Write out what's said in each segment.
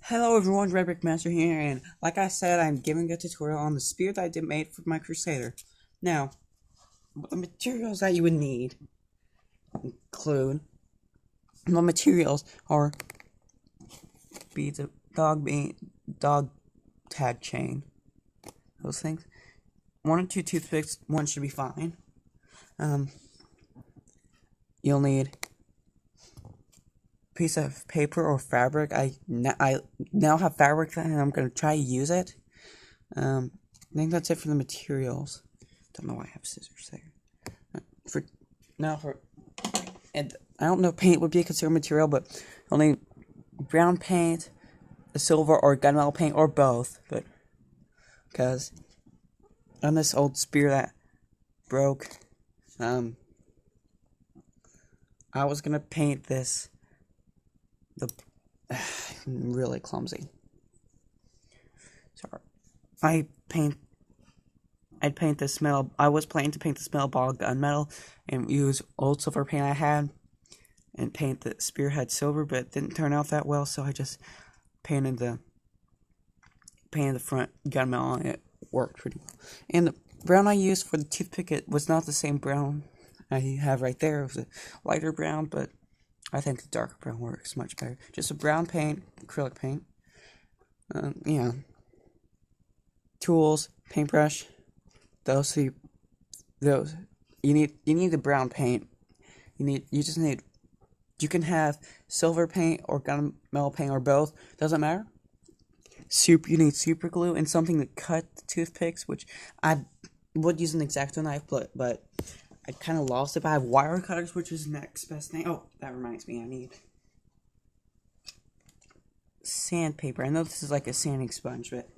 Hello everyone, Red Brick Master here, and like I said, I'm giving a tutorial on the spear that I did made for my Crusader. Now, the materials that you would need include the materials are beads of dog tag chain, those things. 1 or 2 toothpicks, one should be fine. You'll need piece of paper or fabric. I now have fabric and I'm gonna try to use it. I think that's it for the materials. Don't know why I have scissors there. And I don't know if paint would be considered material, but only brown paint, a silver or gunmetal paint, or both. But because on this old spear that broke, I was gonna paint this. Really clumsy. Sorry. I'd paint this metal. I was planning to paint this metal ball gunmetal and use old silver paint I had and paint the spearhead silver, but it didn't turn out that well, so I just painted the front gunmetal and it worked pretty well. And the brown I used for the toothpick, it was not the same brown I have right there. It was a lighter brown, but I think the darker brown works much better. Just a brown paint, acrylic paint. Tools, paintbrush. You need the brown paint. You can have silver paint or gunmetal paint or both. Doesn't matter. You need super glue and something to cut the toothpicks, which I would use an X-Acto knife, but I kind of lost it, but I have wire cutters, which is the next best thing. Oh, that reminds me, I need sandpaper. I know this is like a sanding sponge, but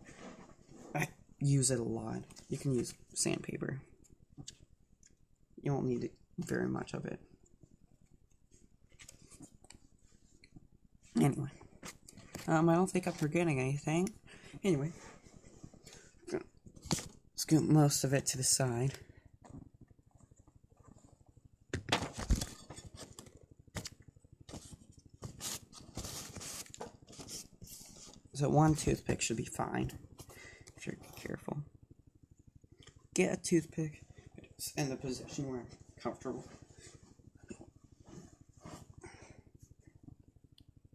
I use it a lot. You can use sandpaper. You won't need very much of it. Anyway, I don't think I'm forgetting anything. Anyway, scoop most of it to the side. So 1 toothpick should be fine, if you're careful. Get a toothpick in the position where I'm comfortable.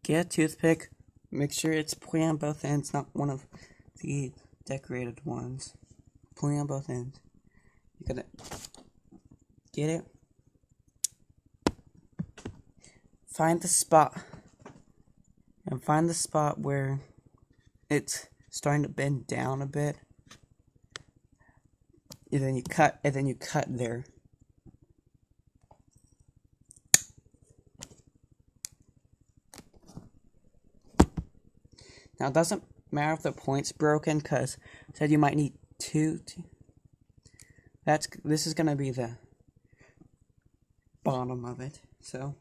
Get a toothpick, make sure it's pointing on both ends, not one of the decorated ones. Pointing on both ends. You gotta get it. Find the spot. And find the spot where it's starting to bend down a bit. And then you cut there. Now it doesn't matter if the point's broken, because I said you might need two. This is gonna be the bottom of it. So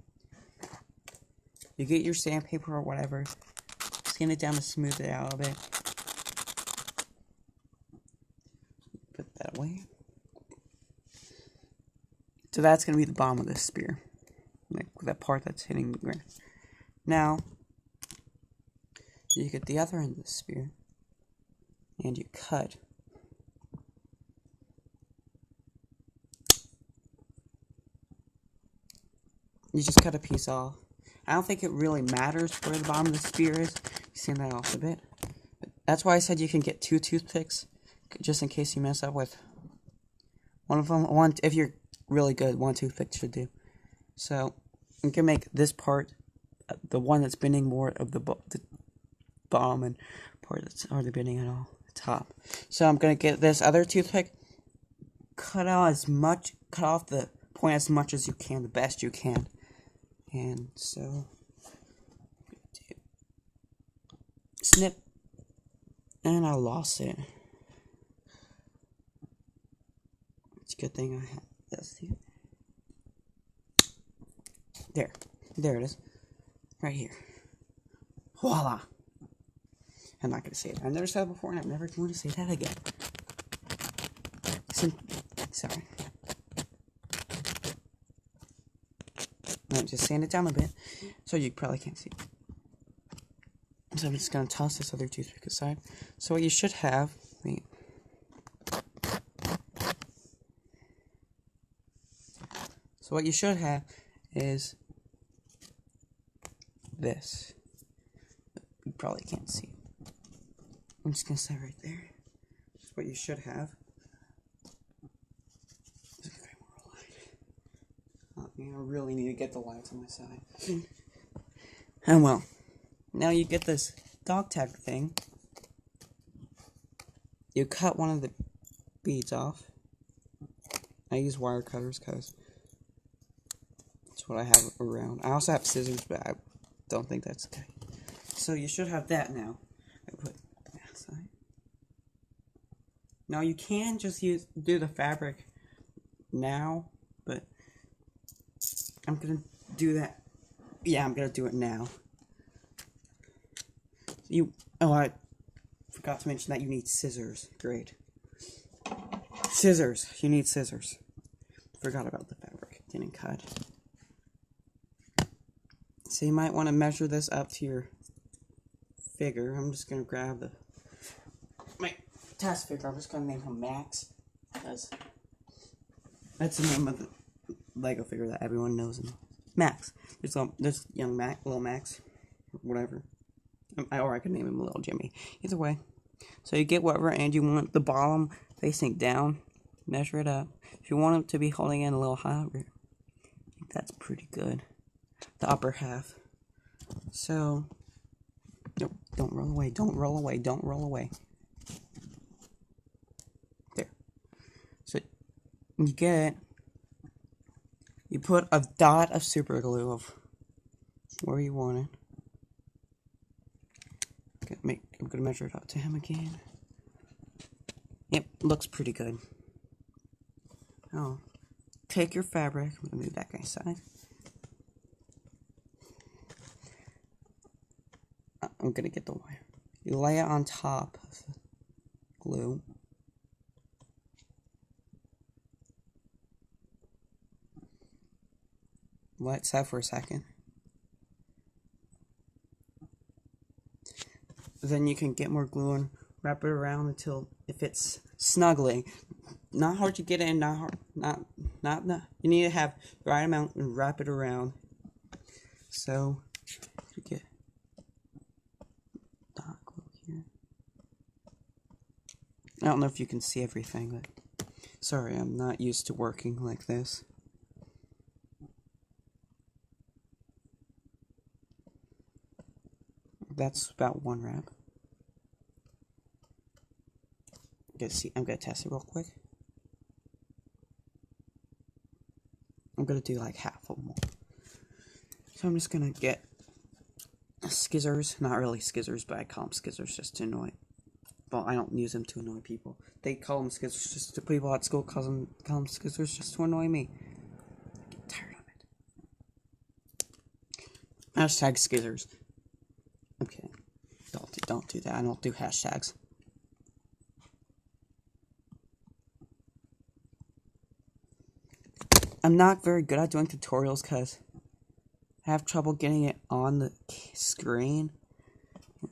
you get your sandpaper or whatever, sand it down to smooth it out a bit. Put that away. So that's gonna be the bottom of this spear, like that part that's hitting the ground. Now you get the other end of the spear, and you cut. You just cut a piece off. I don't think it really matters where the bottom of the spear is. You sand that off a bit. But that's why I said you can get 2 toothpicks, just in case you mess up with one of them. If you're really good, 1 toothpick should do. So you can make this part, the one that's bending more of the bottom, and part that's hardly bending at all, the top. So I'm gonna get this other toothpick, cut off the point as much as you can, the best you can. And so, snip, and I lost it. It's a good thing I have this here. There it is, right here. Voila! I'm not gonna say it. I've never said it before, and I'm never going to say that again. Sorry. Just sand it down a bit, so you probably can't see. So I'm just going to toss this other toothpick aside. So what you should have... Wait. So what you should have is this. You probably can't see. I'm just going to say right there. That's what you should have. I really need to get the lights on my side. And well, now you get this dog tag thing. You cut one of the beads off. I use wire cutters because that's what I have around. I also have scissors, but I don't think that's okay. So you should have that now. I put that aside. Now you can just do the fabric now, but I'm gonna do that. Yeah, I'm gonna do it now. I forgot to mention that you need scissors. Great. Scissors. You need scissors. Forgot about the fabric. Didn't cut. So you might want to measure this up to your figure. I'm just gonna grab my test figure. I'm just gonna name him Max, because that's the name of the Lego figure that everyone knows him. Max. There's young Max, little Max, whatever. Or I could name him Little Jimmy. Either way. So you get whatever end you want. The bottom facing down. Measure it up. If you want him to be holding in a little higher, I think that's pretty good. The upper half. So, nope, don't roll away. Don't roll away. Don't roll away. There. So you put a dot of super glue of where you want it. I'm gonna measure it up to him again. Yep, looks pretty good. Oh, take your fabric. I'm gonna move that guy's side. I'm gonna get the wire. You lay it on top of the glue. Let it set for a second. Then you can get more glue and wrap it around until it fits snugly. Not hard to get in, not hard, not. You need to have the right amount and wrap it around. So you get dot glue here. I don't know if you can see everything, but sorry, I'm not used to working like this. That's about one wrap. I'm gonna test it real quick. I'm gonna do like half of them. So I'm just gonna get skizzers. Not really skizzers, but I call them skizzers just to annoy. Well, I don't use them to annoy people. They call them skizzers just to people at school call them skizzers just to annoy me. I get tired of it. Hashtag skizzers. Okay. Don't do that. I don't do hashtags. I'm not very good at doing tutorials because I have trouble getting it on the screen. I'm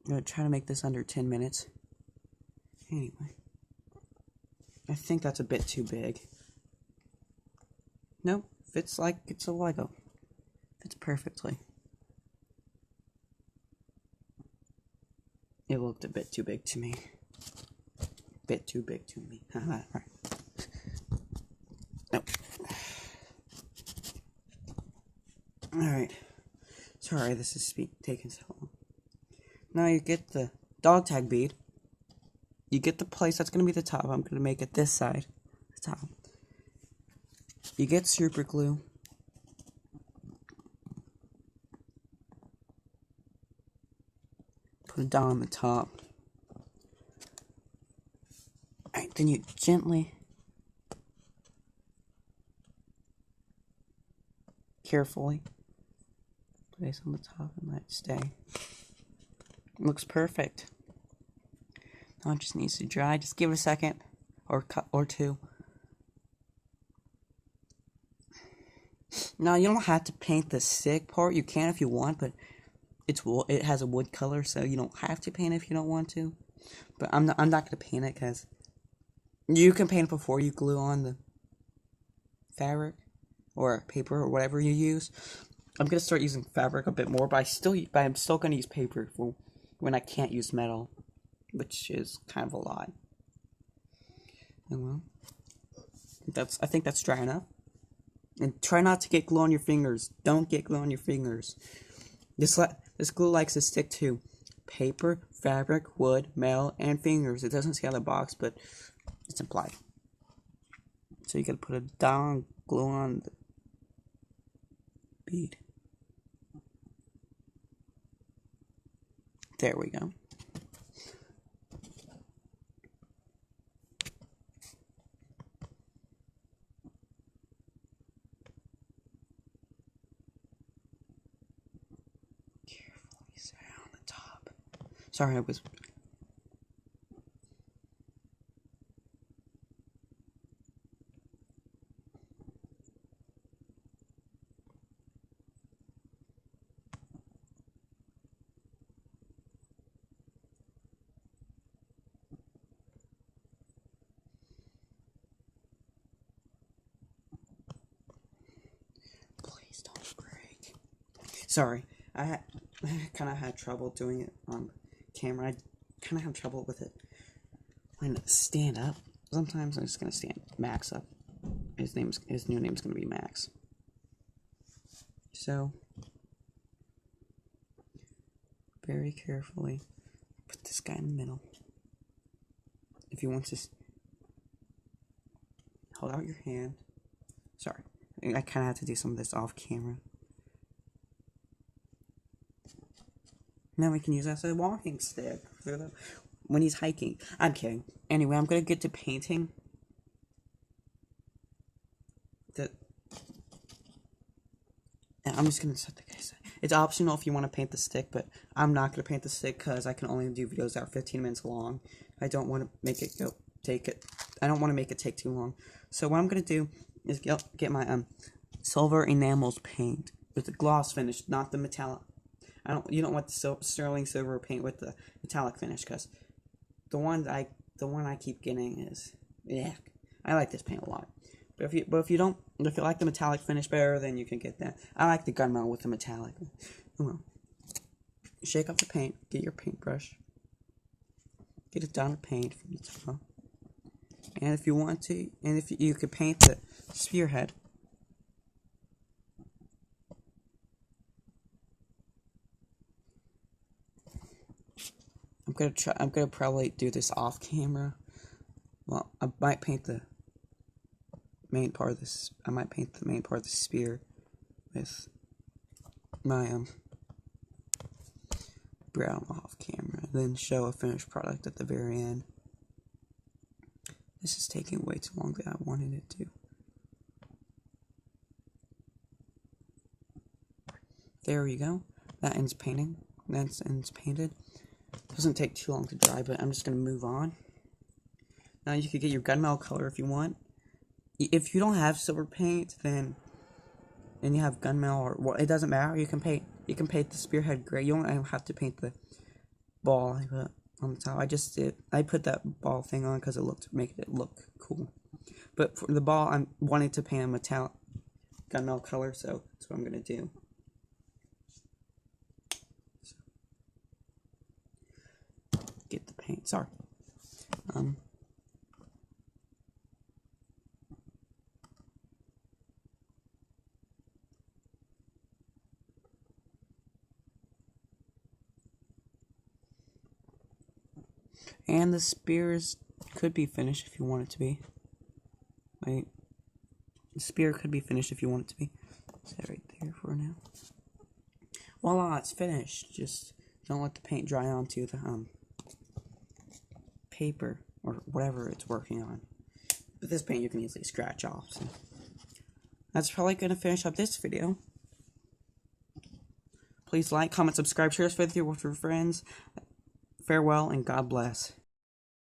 going to try to make this under 10 minutes. Anyway. I think that's a bit too big. Nope. Fits like it's a Lego. Fits perfectly. It looked a bit too big to me. Bit too big to me. Alright. Nope. Alright. Sorry, this is taking so long. Now you get the dog tag bead. You get the place that's going to be the top. I'm going to make it this side. The top. You get super glue. Put it down on the top. Alright, then you gently, carefully place on the top and let it stay. Looks perfect. Now it just needs to dry. Just give it a second or two. Now you don't have to paint the stick part. You can if you want, but it's wool. It has a wood color, so you don't have to paint it if you don't want to. But I'm not gonna paint it because you can paint it before you glue on the fabric or paper or whatever you use. I'm gonna start using fabric a bit more, but I'm still gonna use paper for when I can't use metal, which is kind of a lot. And well, I think that's dry enough. And try not to get glue on your fingers. Don't get glue on your fingers. This glue likes to stick to paper, fabric, wood, metal, and fingers. It doesn't say on the box, but it's implied. So you gotta put a down glue on the bead. There we go. Carefully set on the top. Sorry, I was. Please don't break. Sorry, I kind of had trouble doing it on camera. I kind of have trouble with it when stand up. Sometimes I'm just gonna stand Max up. His new name's gonna be Max. So very carefully put this guy in the middle. If you want to hold out your hand. Sorry, I kind of had to do some of this off camera. Now we can use that as a walking stick when he's hiking. I'm kidding. Anyway, I'm gonna get to painting. I'm just gonna set the case. It's optional if you want to paint the stick, but I'm not gonna paint the stick because I can only do videos that are 15 minutes long. I don't want to make it I don't want to make it take too long. So what I'm gonna do is get my silver enamels paint with the gloss finish, not the metallic. You don't want the sterling silver paint with the metallic finish, because the one I keep getting is I like this paint a lot. But if you like the metallic finish better, then you can get that. I like the gunmetal with the metallic. Well, shake off the paint. Get your paintbrush. Get it down to paint from the top. And if you want to, you could paint the spearhead. I'm gonna probably do this off camera. Well, I might paint the main part of this. I might paint the main part of the spear with my brown off camera, then show a finished product at the very end. This is taking way too long than I wanted it to. There we go. That ends painting. That ends painted. Doesn't take too long to dry, but I'm just gonna move on. Now you could get your gunmetal color if you want. If you don't have silver paint, then you have gunmetal, or well, it doesn't matter. You can paint the spearhead gray. You don't have to paint the ball I put on the top. I put that ball thing on because make it look cool. But for the ball, I'm wanting to paint a metallic gunmetal color, so that's what I'm gonna do. Get the paint. Sorry. And the spears could be finished if you want it to be. Wait. The spear could be finished if you want it to be. Set it right there for now. Voila, it's finished. Just don't let the paint dry onto the paper or whatever it's working on. But this paint you can easily scratch off. So that's probably going to finish up this video. Please like, comment, subscribe, share this video with your friends. Farewell and God bless.